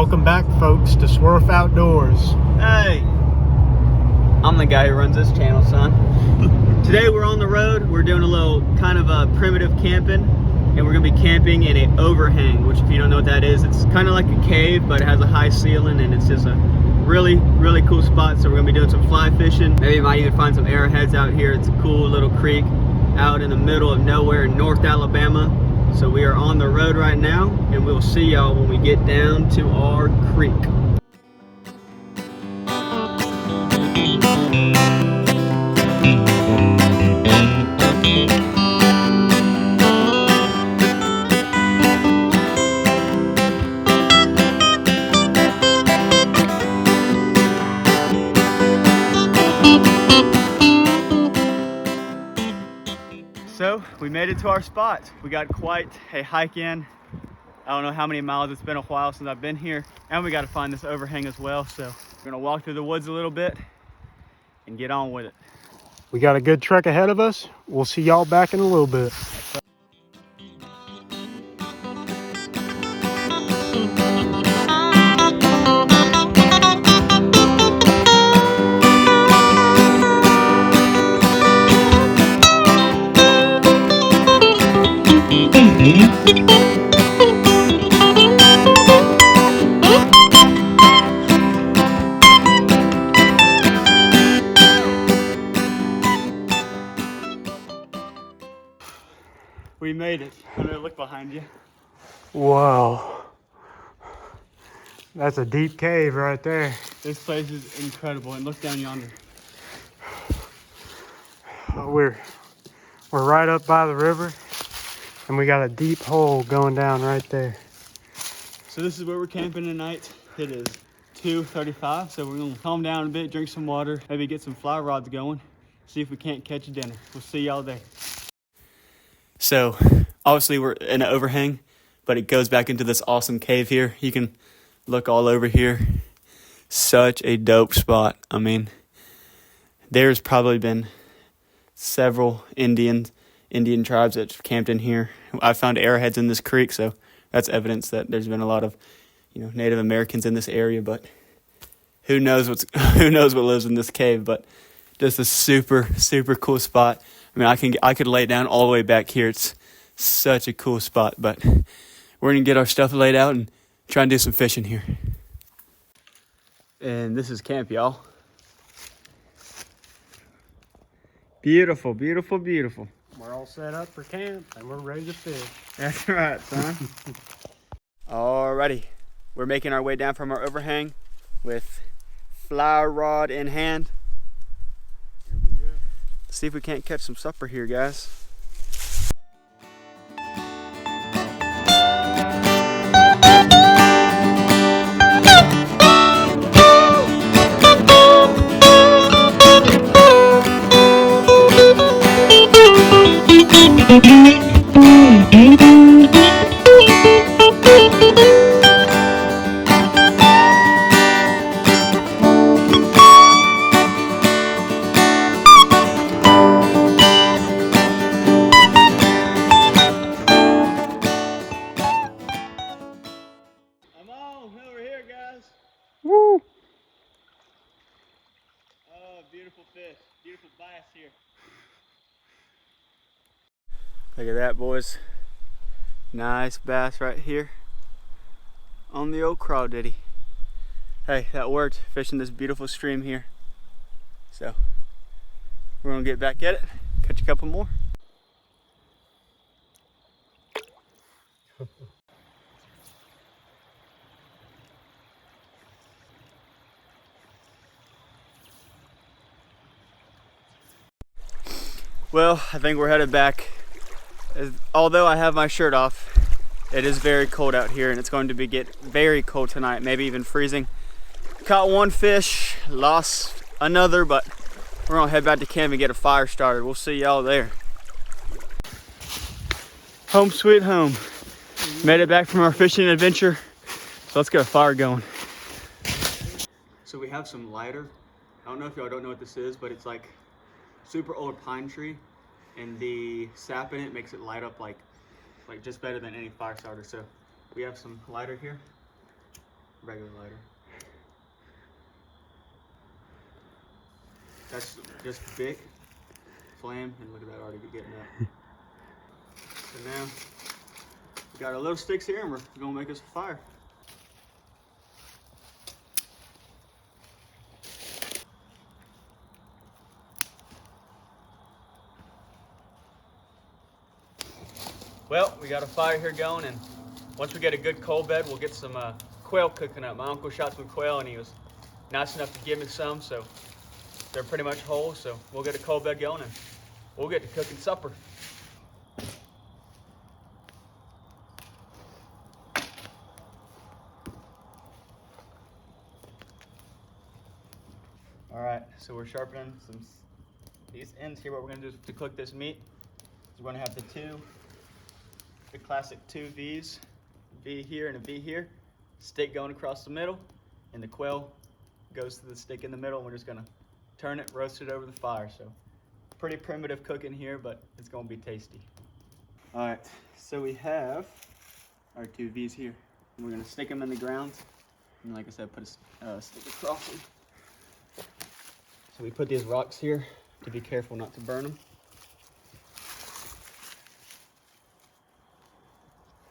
Welcome back, folks, to Swerve Outdoors. Hey, I'm the guy who runs this channel, son. Today we're on the road. We're doing a little kind of primitive camping, and we're gonna be camping in an overhang, which if you don't know what that is, it's kind of like a cave, but it has a high ceiling, and it's just a really, really cool spot. So we're gonna be doing some fly fishing. Maybe you might even find some arrowheads out here. It's a cool little creek out in the middle of nowhere in North Alabama. So we are on the road right now, and we'll see y'all when we get down to our creek. So we made it to our spot. We got quite a hike in. I don't know how many miles. It's been a while since I've been here, and we got to find this overhang as well. So we're gonna walk through the woods a little bit and get on with it. We got a good trek ahead of us. We'll see y'all back in a little bit. We made it. I'm gonna look behind you. Wow. That's a deep cave right there. This place is incredible, and look down yonder. We're right up by the river, and we got a deep hole going down right there. So this is where we're camping tonight. It is 2:35, so we're gonna calm down a bit, drink some water, maybe get some fly rods going, see if we can't catch a dinner. We'll see y'all there. So obviously we're in an overhang, but it goes back into this awesome cave here. You can look all over here. Such a dope spot. I mean, there's probably been several Indian tribes that camped in here. I found arrowheads in this creek, so that's evidence that there's been a lot of, Native Americans in this area. But who knows what lives in this cave? But just a super, super cool spot. I mean, I could lay down all the way back here. It's such a cool spot. But we're gonna get our stuff laid out and try and do some fishing here. And this is camp, y'all. Beautiful, beautiful, beautiful. We're all set up for camp, and we're ready to fish. That's right, son. Alrighty, we're making our way down from our overhang with fly rod in hand. Here we go. See if we can't catch some supper here, guys. Woo! Oh, beautiful fish. Beautiful bass here. Look at that, boys. Nice bass right here on the old crawdaddy. Hey, that worked. Fishing this beautiful stream here. So we're gonna get back at it, catch a couple more. Well, I think we're headed back. Although I have my shirt off, it is very cold out here, and it's going to get very cold tonight, maybe even freezing. Caught one fish, lost another, but we're gonna head back to camp and get a fire started. We'll see y'all there. Home sweet home. Made it back from our fishing adventure, so let's get a fire going. So we have some lighter. I don't know if y'all don't know what this is, but it's like super old pine tree, and the sap in it makes it light up like just better than any fire starter. So we have some lighter here. regular lighter. That's just big flame, and look at that already getting up. So now we got our little sticks here, and we're gonna make us a fire. Well, we got a fire here going, and once we get a good coal bed, we'll get some quail cooking up. My uncle shot some quail, and he was nice enough to give me some, so they're pretty much whole. So we'll get a coal bed going, and we'll get to cooking supper. All right, so we're sharpening these ends here. What we're gonna do is to cook this meat. We're gonna have the classic two V's, V here and a V here, stick going across the middle, and the quail goes to the stick in the middle, and we're just gonna turn it, roast it over the fire. So pretty primitive cooking here, but it's gonna be tasty. All right, so we have our two V's here. And we're gonna stick them in the ground, and like I said, put a stick across them. So we put these rocks here to be careful not to burn them.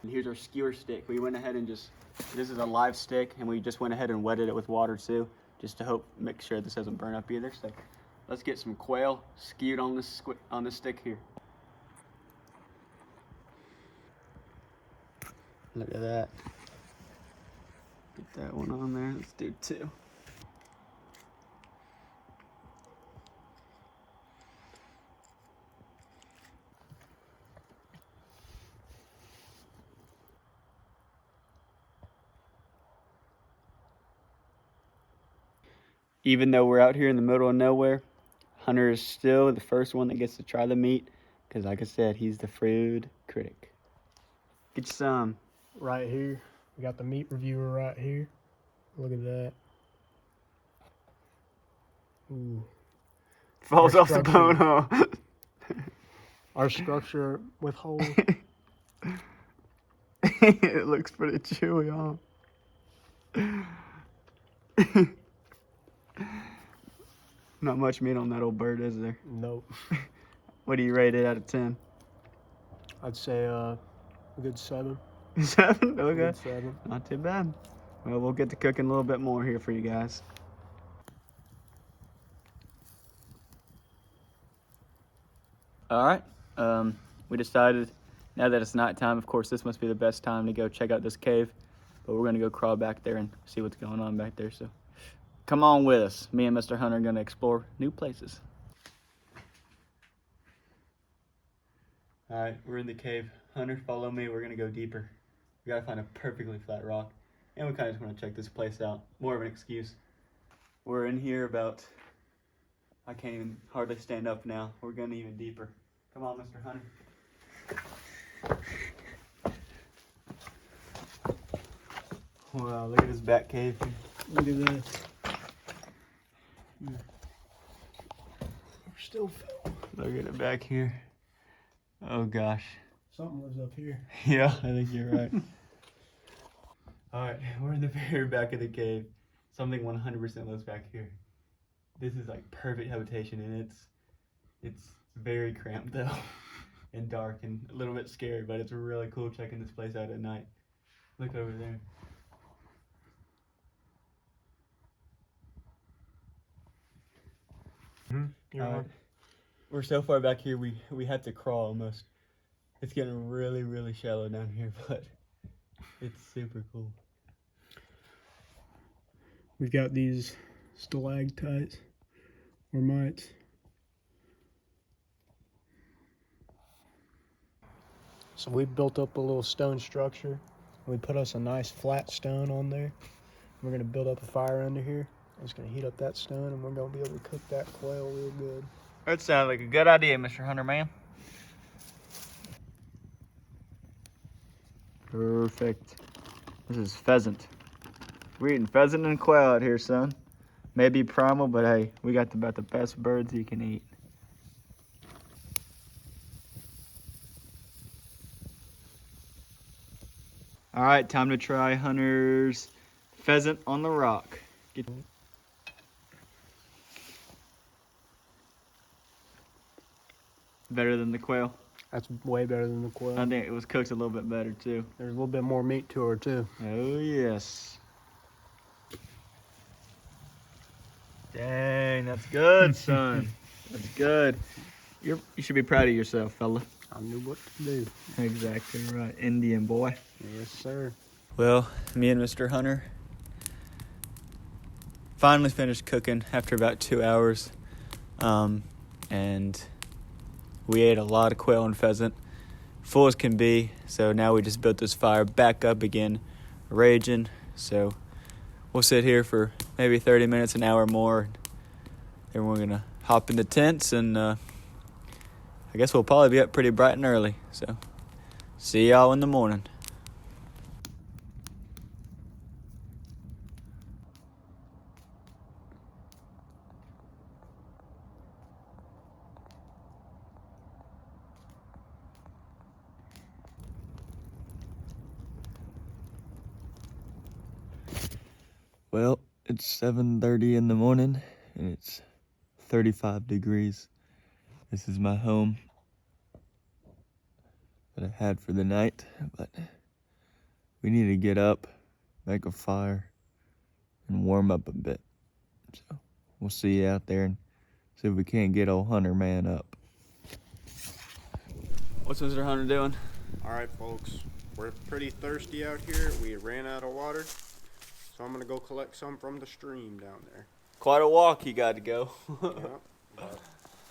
And here's our skewer stick. We went ahead and this is a live stick, and we just went ahead and wetted it with water too, just to make sure this doesn't burn up either. So let's get some quail skewed on this stick here. Look at that. Get that one on there. Let's do two. Even though we're out here in the middle of nowhere, Hunter is still the first one that gets to try the meat, because like I said, he's the food critic. Get you some. Right here. We got the meat reviewer right here. Look at that. Ooh. Falls off the bone, huh? Our structure with holes. It looks pretty chewy, huh? Not much meat on that old bird, is there? Nope. What do you rate it out of 10? I'd say a good 7. 7? Okay. Good 7. Not too bad. Well, we'll get to cooking a little bit more here for you guys. All right. We decided, now that it's nighttime, of course, this must be the best time to go check out this cave. But we're going to go crawl back there and see what's going on back there. So come on with us. Me and Mr. Hunter are going to explore new places. All right, we're in the cave. Hunter, follow me. We're going to go deeper. We got to find a perfectly flat rock. And we kind of just want to check this place out. More of an excuse. We're in here about, I can't even hardly stand up now. We're going even deeper. Come on, Mr. Hunter. Wow, look at this back cave. Look at this. We're still filming. Look at it back here. Oh gosh. Something lives up here. Yeah, I think you're right. All right, we're in the very back of the cave. Something 100% lives back here. This is like perfect habitation, and it's very cramped though, and dark and a little bit scary, but it's really cool checking this place out at night. Look over there. All right. We're so far back here, we had to crawl almost. It's getting really, really shallow down here, but it's super cool. We've got these stalactites or mites. So we built up a little stone structure. We put us a nice flat stone on there. We're gonna build up a fire under here. I'm just gonna heat up that stone, and we're gonna be able to cook that quail real good. That sounds like a good idea, Mr. Hunter, man. Perfect. This is pheasant. We're eating pheasant and quail out here, son. Maybe primal, but hey, we got about the best birds you can eat. All right, time to try Hunter's Pheasant on the rock. Better than the quail. That's way better than the quail. I think it was cooked a little bit better too. There's a little bit more meat to her too. Oh yes. Dang, that's good, son. That's good. You should be proud of yourself, fella. I knew what to do. Exactly right, Indian boy. Yes, sir. Well, me and Mr. Hunter finally finished cooking after about 2 hours, and we ate a lot of quail and pheasant, full as can be. So now we just built this fire back up again, raging. So we'll sit here for maybe 30 minutes, an hour more. Then we're gonna hop in the tents, and I guess we'll probably be up pretty bright and early. So see y'all in the morning. Well, it's 7:30 in the morning and it's 35 degrees. This is my home that I had for the night, but we need to get up, make a fire, and warm up a bit. So we'll see you out there and see if we can't get old Hunter man up. What's Mr. Hunter doing? All right, folks. We're pretty thirsty out here. We ran out of water. So I'm going to go collect some from the stream down there. Quite a walk you got to go. Yep. But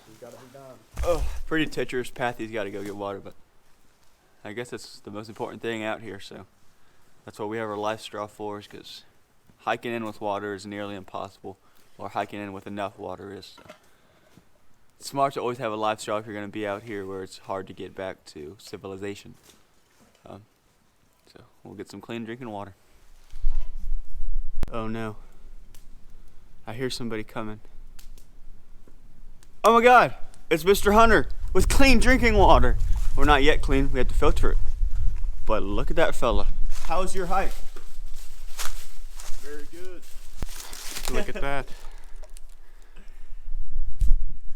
he's got to be done. Oh, pretty treacherous path he's got to go get water, but I guess that's the most important thing out here, so that's what we have our life straw for, is because hiking in with water is nearly impossible, or hiking in with enough water is. So. It's smart to always have a life straw if you're going to be out here where it's hard to get back to civilization. So we'll get some clean drinking water. Oh no. I hear somebody coming. Oh my God, it's Mr. Hunter with clean drinking water. We're not yet clean, we have to filter it. But look at that fella. How's your hike? Very good. Look at that.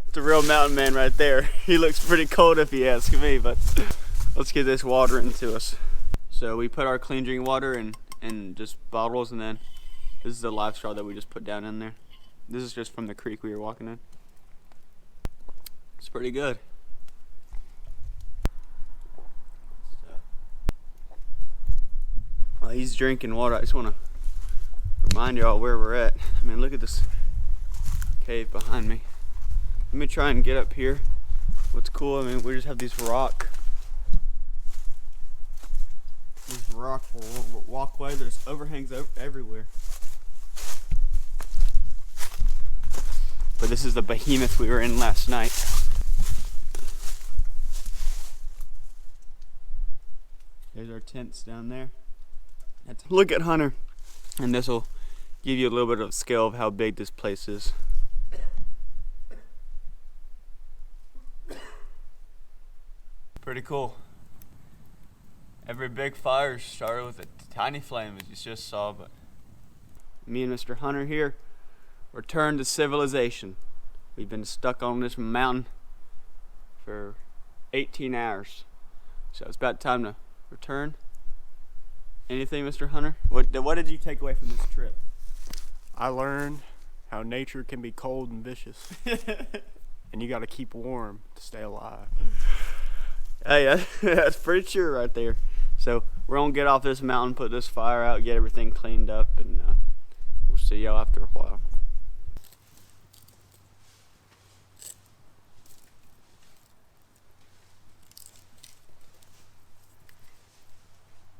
It's a real mountain man right there. He looks pretty cold if you ask me, but let's get this water into us. So we put our clean drinking water in just bottles, and then this is the live straw that we just put down in there. This is just from the creek we were walking in. It's pretty good. While he's drinking water, I just want to remind y'all where we're at. I mean, look at this cave behind me. Let me try and get up here. What's cool, I mean, we just have these rock walkway. There's overhangs everywhere. But this is the behemoth we were in last night. There's our tents down there. Look at Hunter. And this will give you a little bit of a scale of how big this place is. Pretty cool. Every big fire started with a tiny flame, as you just saw, but me and Mr. Hunter here returned to civilization. We've been stuck on this mountain for 18 hours. So it's about time to return. Anything, Mr. Hunter? What did you take away from this trip? I learned how nature can be cold and vicious. And you got to keep warm to stay alive. Hey, that's pretty true right there. So we're gonna get off this mountain, put this fire out, get everything cleaned up, and we'll see y'all after a while.